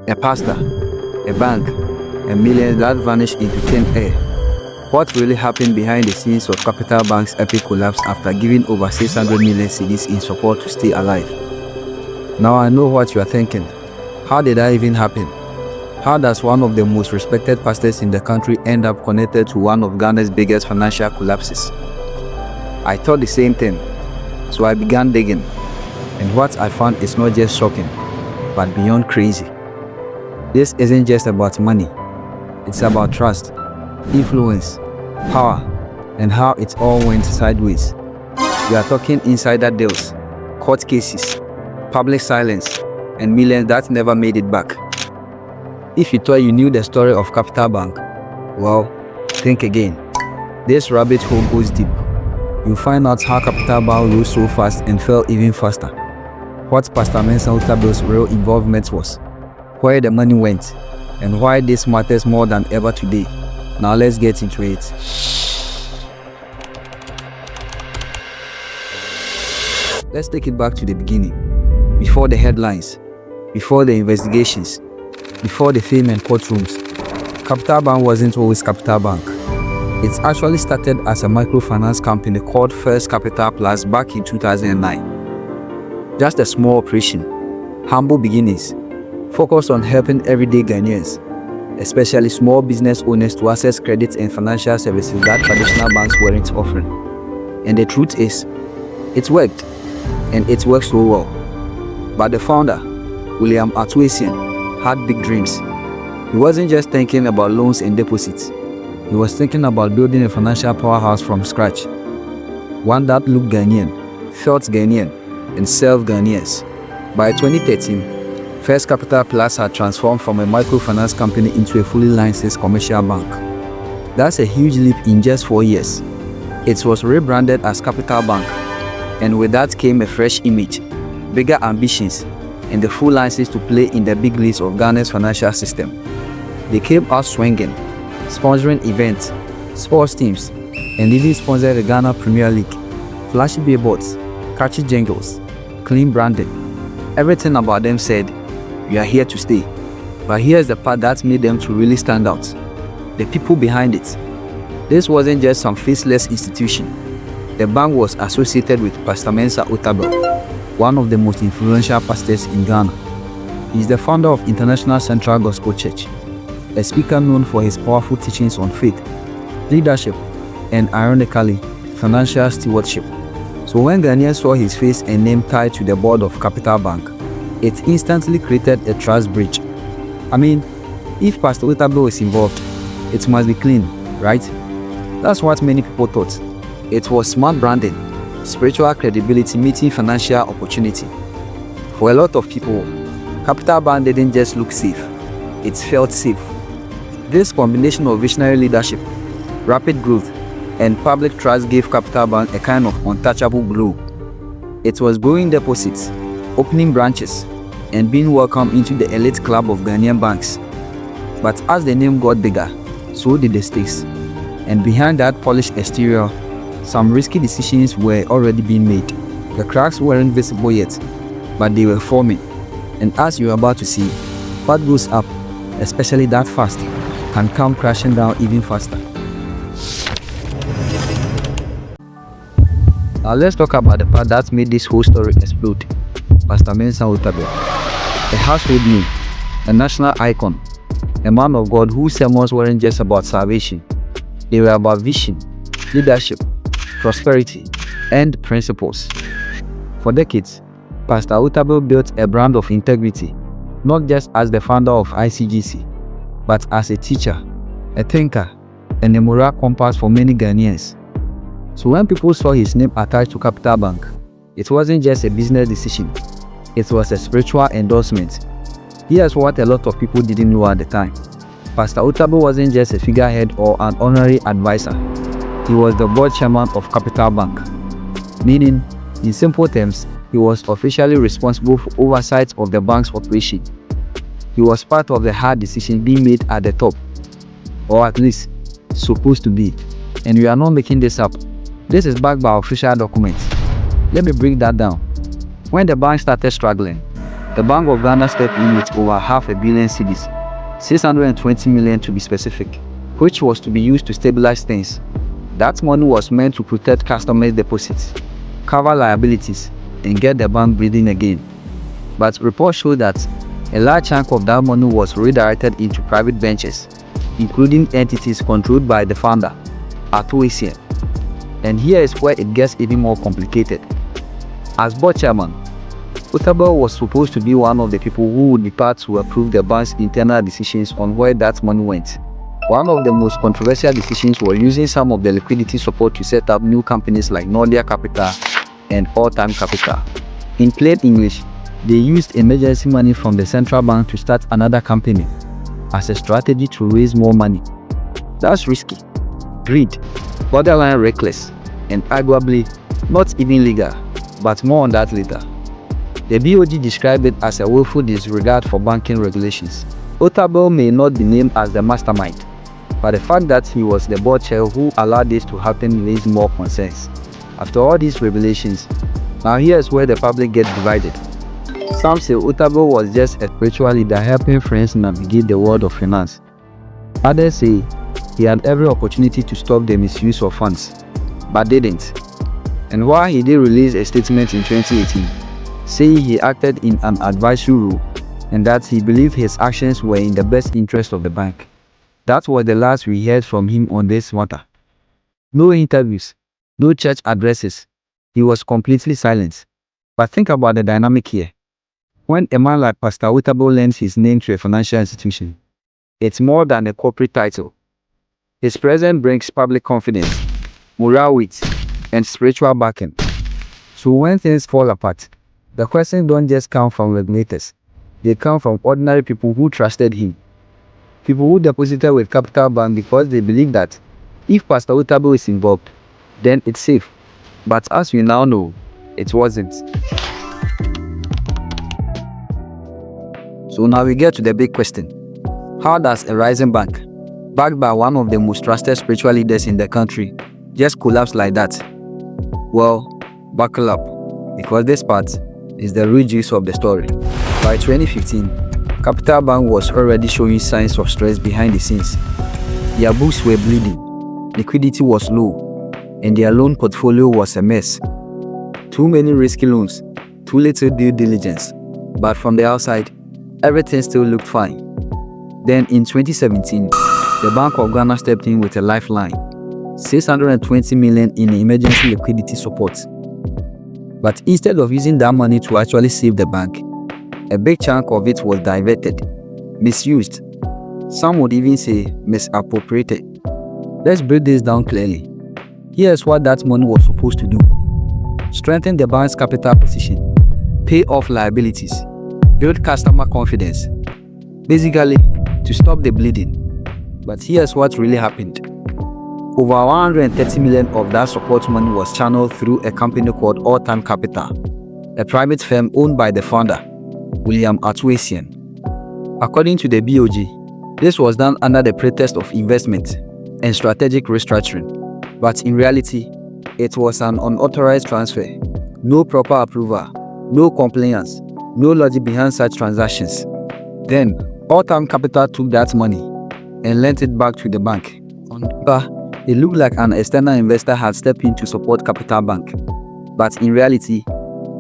A pastor, a bank, and millions that vanished into thin air. What really happened behind the scenes of Capital Bank's epic collapse after giving over 600 million cedis in support to stay alive? Now I know what you are thinking. How did that even happen? How does one of the most respected pastors in the country end up connected to one of Ghana's biggest financial collapses? I thought the same thing, so I began digging. And what I found is not just shocking, but beyond crazy. This isn't just about money. It's about trust, influence, power, and how it all went sideways. We are talking insider deals, court cases, public silence, and millions that never made it back. If you thought you knew the story of Capital Bank, well, think again. This rabbit hole goes deep. You'll find out how Capital Bank rose so fast and fell even faster, what Pastor Mensa Otabil's real involvement was, where the money went, and why this matters more than ever today. Now let's get into it. Let's take it back to the beginning. Before the headlines, before the investigations, before the fame and courtrooms, Capital Bank wasn't always Capital Bank. It actually started as a microfinance company called First Capital Plus back in 2009. Just a small operation, humble beginnings, focused on helping everyday Ghanaians, especially small business owners, to access credit and financial services that traditional banks weren't offering. And the truth is, it worked, and it worked so well. But the founder, William Essien, had big dreams. He wasn't just thinking about loans and deposits. He was thinking about building a financial powerhouse from scratch. One that looked Ghanaian, felt Ghanaian, and served Ghanaians. By 2013, First Capital Plus had transformed from a microfinance company into a fully licensed commercial bank. That's a huge leap in just 4 years. It was rebranded as Capital Bank, and with that came a fresh image, bigger ambitions, and the full license to play in the big leagues of Ghana's financial system. They came out swinging, sponsoring events, sports teams, and even sponsored the Ghana Premier League. Flashy billboards, catchy jingles, clean branding. Everything about them said, "We are here to stay." But here's the part that made them to really stand out: the people behind it. This wasn't just some faceless institution. The bank was associated with Pastor Mensa Otabil, one of the most influential pastors in Ghana. He is the founder of International Central Gospel Church, a speaker known for his powerful teachings on faith, leadership, and ironically, financial stewardship. So when Ghanaians saw his face and name tied to the board of Capital Bank, it instantly created a trust breach. I mean, if Pastor Otabil is involved, it must be clean, right? That's what many people thought. It was smart branding, spiritual credibility meeting financial opportunity. For a lot of people, Capital Bank didn't just look safe, it felt safe. This combination of visionary leadership, rapid growth, and public trust gave Capital Bank a kind of untouchable glow. It was growing deposits, opening branches, and being welcomed into the elite club of Ghanaian banks. But as the name got bigger, so did the stakes. And behind that polished exterior, some risky decisions were already being made. The cracks weren't visible yet, but they were forming. And as you're about to see, what goes up, especially that fast, can come crashing down even faster. Now let's talk about the part that made this whole story explode. Pastor Mensa Otabil, a household name, a national icon, a man of God whose sermons weren't just about salvation. They were about vision, leadership, prosperity, and principles. For decades, Pastor Otabil built a brand of integrity, not just as the founder of ICGC, but as a teacher, a thinker, and a moral compass for many Ghanaians. So when people saw his name attached to Capital Bank, it wasn't just a business decision, it was a spiritual endorsement. Here's what a lot of people didn't know at the time. Pastor Otabil wasn't just a figurehead or an honorary advisor. He was the board chairman of Capital Bank, meaning, in simple terms, he was officially responsible for oversight of the bank's operation. He was part of the hard decision being made at the top, or at least supposed to be. And we are not making this up. This is backed by official documents. Let me break that down. When the bank started struggling, The Bank of Ghana stepped in with over $500 million cedis, 620 million to be specific, which was to be used to stabilize things. That money was meant to protect customers' deposits, cover liabilities, and get the bank breathing again. But reports show that a large chunk of that money was redirected into private ventures, including entities controlled by the founder, Essien. And here is where it gets even more complicated. As board chairman, Otabil was supposed to be one of the people who would be part to approve the bank's internal decisions on where that money went. One of the most controversial decisions was using some of the liquidity support to set up new companies like Nordia Capital and All-Time Capital. In plain English, they used emergency money from the central bank to start another company as a strategy to raise more money. That's risky, greed, borderline reckless, and arguably not even legal, but more on that later. The BOG described it as a willful disregard for banking regulations. Otabil may not be named as the mastermind, but the fact that he was the board chair who allowed this to happen raised more concerns. After all these revelations, now here's where the public gets divided. Some say Otabil was just a spiritual leader helping friends navigate the world of finance. Others say he had every opportunity to stop the misuse of funds, but didn't. And while he did release a statement in 2018, saying he acted in an advisory role and that he believed his actions were in the best interest of the bank. That was the last we heard from him on this matter. No interviews, no church addresses. He was completely silent. But think about the dynamic here. When a man like Pastor Otabil lends his name to a financial institution, it's more than a corporate title. His presence brings public confidence, moral weight, and spiritual backing. So when things fall apart, the questions don't just come from regulators. They come from ordinary people who trusted him. People who deposited with Capital Bank because they believe that if Pastor Otabil is involved, then it's safe. But as we now know, it wasn't. So now we get to the big question. How does a rising bank, backed by one of the most trusted spiritual leaders in the country, just collapse like that? Well, buckle up, because this part is the real juice of the story. By 2015, Capital Bank was already showing signs of stress behind the scenes. Their books were bleeding, liquidity was low, and their loan portfolio was a mess. Too many risky loans, too little due diligence, but from the outside, everything still looked fine. Then in 2017, the Bank of Ghana stepped in with a lifeline, 620 million in emergency liquidity support. But instead of using that money to actually save the bank, a big chunk of it was diverted, misused. Some would even say misappropriated. Let's break this down clearly. Here's what that money was supposed to do: strengthen the bank's capital position, pay off liabilities, build customer confidence. Basically, to stop the bleeding. But here's what really happened. Over 130 million of that support money was channeled through a company called All-Time Capital, a private firm owned by the founder, Essien. According to the BOG, this was done under the pretext of investment and strategic restructuring. But in reality, it was an unauthorized transfer. No proper approval, no compliance, no logic behind such transactions. Then, All-Time Capital took that money and lent it back to the bank. On paper, it looked like an external investor had stepped in to support Capital Bank. But in reality,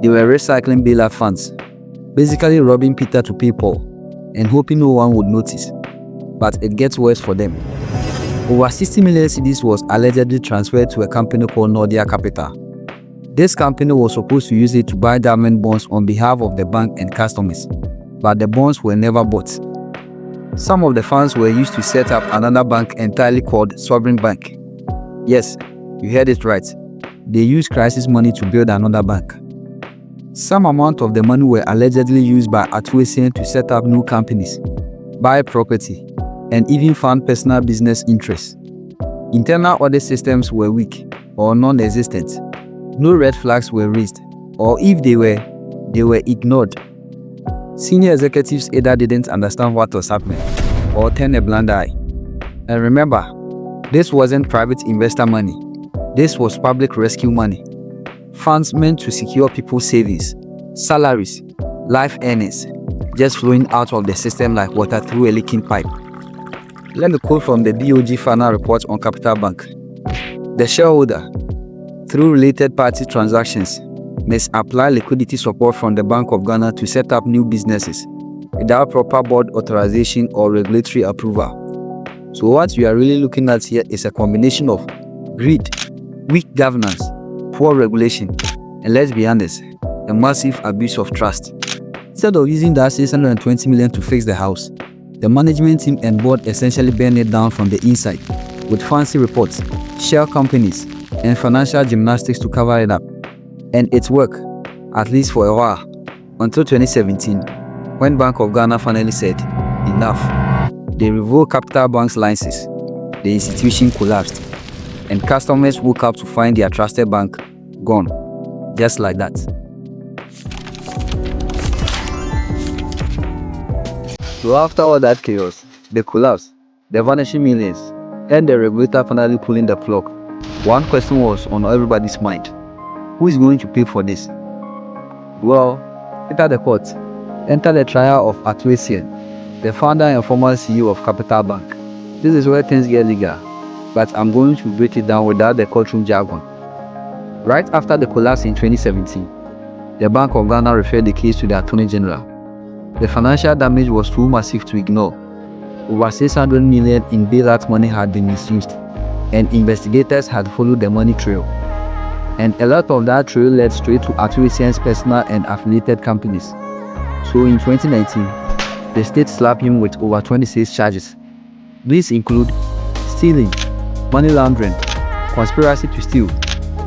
they were recycling bailout funds, basically robbing Peter to pay Paul, and hoping no one would notice. But it gets worse for them. Over 60 million cedis was allegedly transferred to a company called Nordia Capital. This company was supposed to use it to buy government bonds on behalf of the bank and customers, but the bonds were never bought. Some of the funds were used to set up another bank entirely called Sovereign Bank. Yes, you heard it right. They used crisis money to build another bank. Some amount of the money were allegedly used by Essien to set up new companies, buy property, and even fund personal business interests. Internal audit systems were weak or non-existent. No red flags were raised, or if they were ignored. Senior executives either didn't understand what was happening or turned a blind eye. And remember, this wasn't private investor money. This was public rescue money. Funds meant to secure people's savings, salaries, Life earnings just flowing out of the system like water through a leaking pipe. Let me quote from the DOG final report on Capital Bank. The shareholder, through related party transactions, must apply liquidity support from the Bank of Ghana to set up new businesses without proper board authorization or regulatory approval. So what we are really looking at here is a combination of greed, weak governance, poor regulation, and let's be honest, a massive abuse of trust. Instead of using that 620 million to fix the house, the management team and board essentially burned it down from the inside with fancy reports, shell companies, and financial gymnastics to cover it up. And it worked, at least for a while, until 2017, when Bank of Ghana finally said, enough. They revoked Capital Bank's licenses, the institution collapsed, and customers woke up to find their trusted bank gone, just like that. So after all that chaos, the collapse, the vanishing millions, and the regulator finally pulling the plug, one question was on everybody's mind. Who is going to pay for this? Well, enter the court. Enter the trial of Essien, the founder and former CEO of Capital Bank. This is where things get legal, but I'm going to break it down without the courtroom jargon. Right after the collapse in 2017, the Bank of Ghana referred the case to the Attorney General. The financial damage was too massive to ignore. Over 600 million in bailout money had been misused, and investigators had followed the money trail. And a lot of that trail led straight to Essien's personal and affiliated companies. So in 2019, the state slapped him with over 26 charges. These include stealing, money laundering, conspiracy to steal,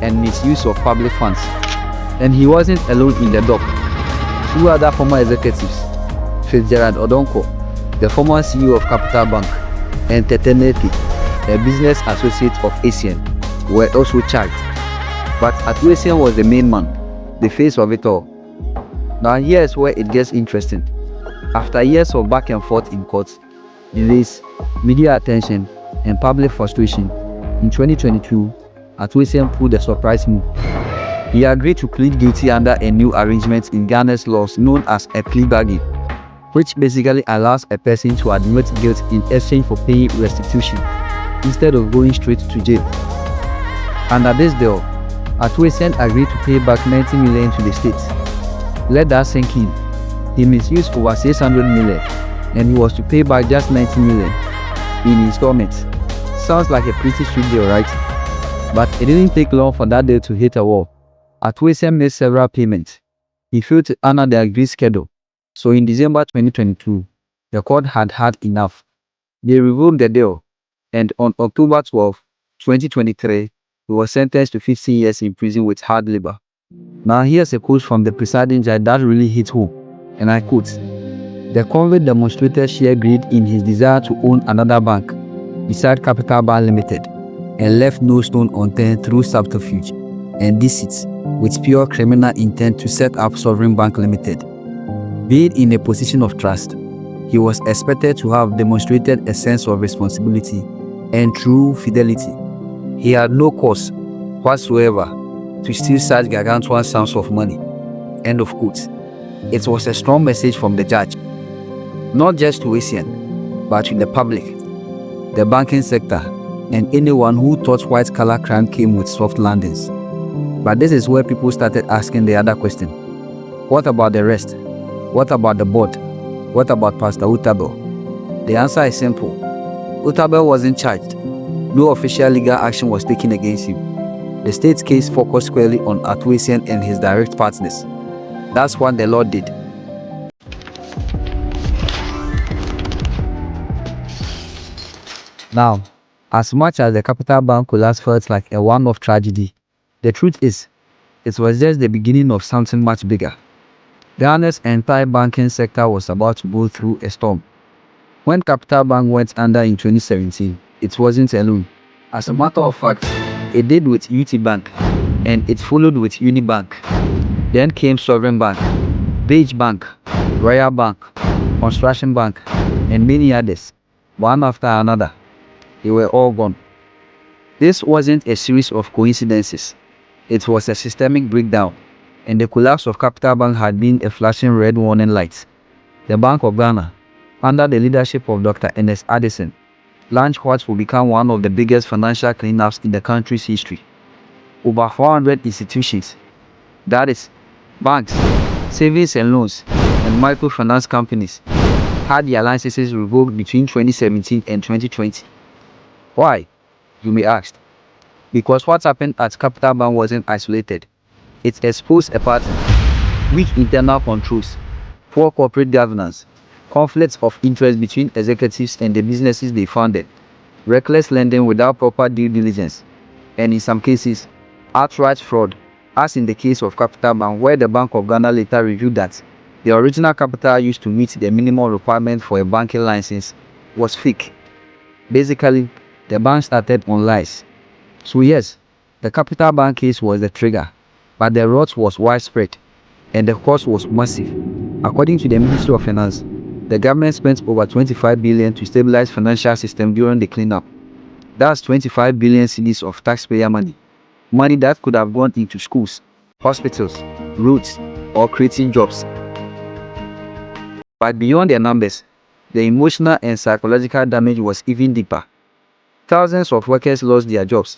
and misuse of public funds. And he wasn't alone in the dock. Two other former executives, Fitzgerald Odonko, the former CEO of Capital Bank, and Teteneti, a business associate of Essien, were also charged. But Essien was the main man, the face of it all. Now here's where it gets interesting. After years of back and forth in courts, delays, media attention, and public frustration, in 2022, Essien pulled a surprise move. He agreed to plead guilty under a new arrangement in Ghana's laws known as a plea bargain, which basically allows a person to admit guilt in exchange for paying restitution, instead of going straight to jail. Under this deal, Essien agreed to pay back 90 million to the state. Let that sink in. He misused over 600 million, and he was to pay back just 90 million in installments. Sounds like a pretty sweet deal, right? But it didn't take long for that deal to hit a wall. Essien made several payments. He failed to honor the agreed schedule. So in December 2022, the court had had enough. They revoked the deal, and on October 12, 2023, he was sentenced to 15 years in prison with hard labor. Now here's a quote from the presiding judge that really hit home, and I quote, "The convict demonstrated sheer greed in his desire to own another bank beside Capital Bank Limited, and left no stone unturned through subterfuge and deceit with pure criminal intent to set up Sovereign Bank Limited. Being in a position of trust, he was expected to have demonstrated a sense of responsibility and true fidelity. He had no cause whatsoever to steal such gargantuan sums of money." End of quote. It was a strong message from the judge, not just to Essien, but to the public, the banking sector, and anyone who thought white-collar crime came with soft landings. But this is where people started asking the other question. What about the rest? What about the board? What about Pastor Otabil? The answer is simple. Otabil wasn't charged. No official legal action was taken against him. The state's case focused squarely on Essien and his direct partners. That's what the Lord did. Now, as much as the Capital Bank collapse felt like a one-off tragedy, the truth is, it was just the beginning of something much bigger. Ghana's entire banking sector was about to go through a storm. When Capital Bank went under in 2017, it wasn't alone. As a matter of fact, it did with UT Bank, and it followed with Unibank. Then came Sovereign Bank, Beige Bank, Royal Bank, Construction Bank, and many others, one after another. They were all gone. This wasn't a series of coincidences. It was a systemic breakdown. and the collapse of Capital Bank had been a flashing red warning light. The Bank of Ghana, under the leadership of Dr. Ernest Addison, launched what will become one of the biggest financial cleanups in the country's history. Over 400 institutions, that is, banks, savings and loans, and microfinance companies, had their licenses revoked between 2017 and 2020. Why, you may ask? Because what happened at Capital Bank wasn't isolated. It exposed a pattern: weak internal controls, poor corporate governance, conflicts of interest between executives and the businesses they funded, reckless lending without proper due diligence, and in some cases, outright fraud, as in the case of Capital Bank, where the Bank of Ghana later revealed that the original capital used to meet the minimum requirement for a banking license was fake. Basically, the bank started on lies. So yes, the Capital Bank case was the trigger, but the rot was widespread, and the cost was massive. According to the Ministry of Finance, the government spent over 25 billion to stabilize financial system during the cleanup. That's 25 billion cedis of taxpayer money. Money that could have gone into schools, hospitals, roads, or creating jobs. But beyond the numbers, the emotional and psychological damage was even deeper. Thousands of workers lost their jobs.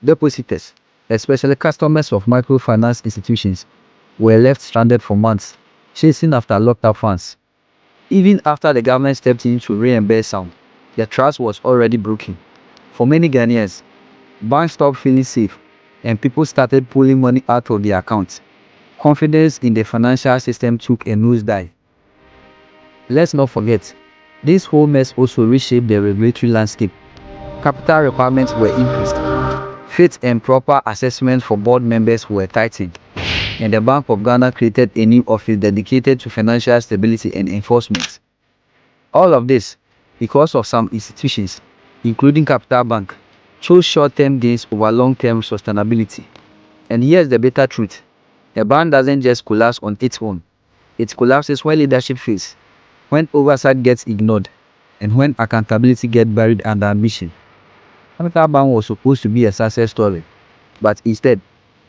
Depositors, especially customers of microfinance institutions, were left stranded for months, chasing after locked-up funds. Even after the government stepped in to reimburse some, the trust was already broken. For many Ghanaians, banks stopped feeling safe, and people started pulling money out of their accounts. Confidence in the financial system took a nosedive. Let's not forget, this whole mess also reshaped the regulatory landscape. Capital requirements were increased. Fit and proper assessments for board members were tightened, and the Bank of Ghana created a new office dedicated to financial stability and enforcement. All of this because of some institutions, including Capital Bank, chose short-term gains over long-term sustainability. And here's the bitter truth: a bank doesn't just collapse on its own. It collapses when leadership fails, when oversight gets ignored, and when accountability gets buried under ambition. Capital Bank was supposed to be a success story, but instead,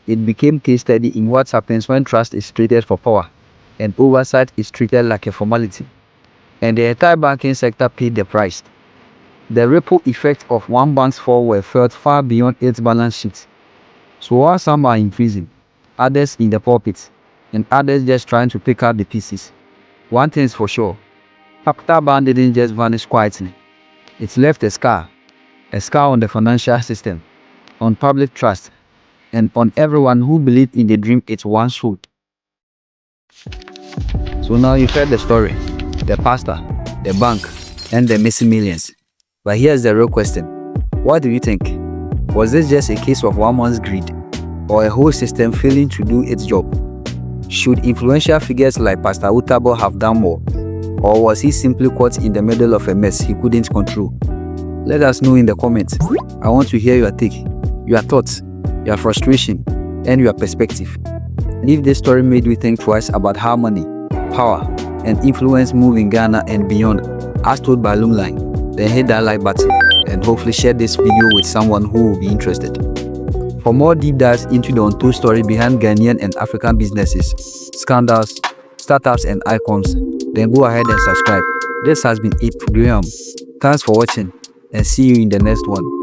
it became case study in what happens when trust is traded for power, and oversight is treated like a formality. And the entire banking sector paid the price. The ripple effects of one bank's fall were felt far beyond its balance sheet. So while some are in prison, others in the pulpit, and others just trying to pick up the pieces, one thing is for sure: Capital Bank didn't just vanish quietly. It left a scar on the financial system, on public trust, and on everyone who believed in the dream it once sold. So now you've heard the story: the pastor, the bank, and the missing millions. But here's the real question: what do you think? Was this just a case of one man's greed, or a whole system failing to do its job? Should influential figures like Pastor Otabil have done more, or was he simply caught in the middle of a mess he couldn't control? Let us know in the comments. I want to hear your take, your thoughts, your frustration, and your perspective. And if this story made you think twice about how money, power, and influence move in Ghana and beyond, as told by Loom-Line, then hit that like button and hopefully share this video with someone who will be interested. For more deep dives into the untold story behind Ghanaian and African businesses, scandals, startups, and icons, then go ahead and subscribe. This has been Ip Graham. Thanks for watching, and see you in the next one.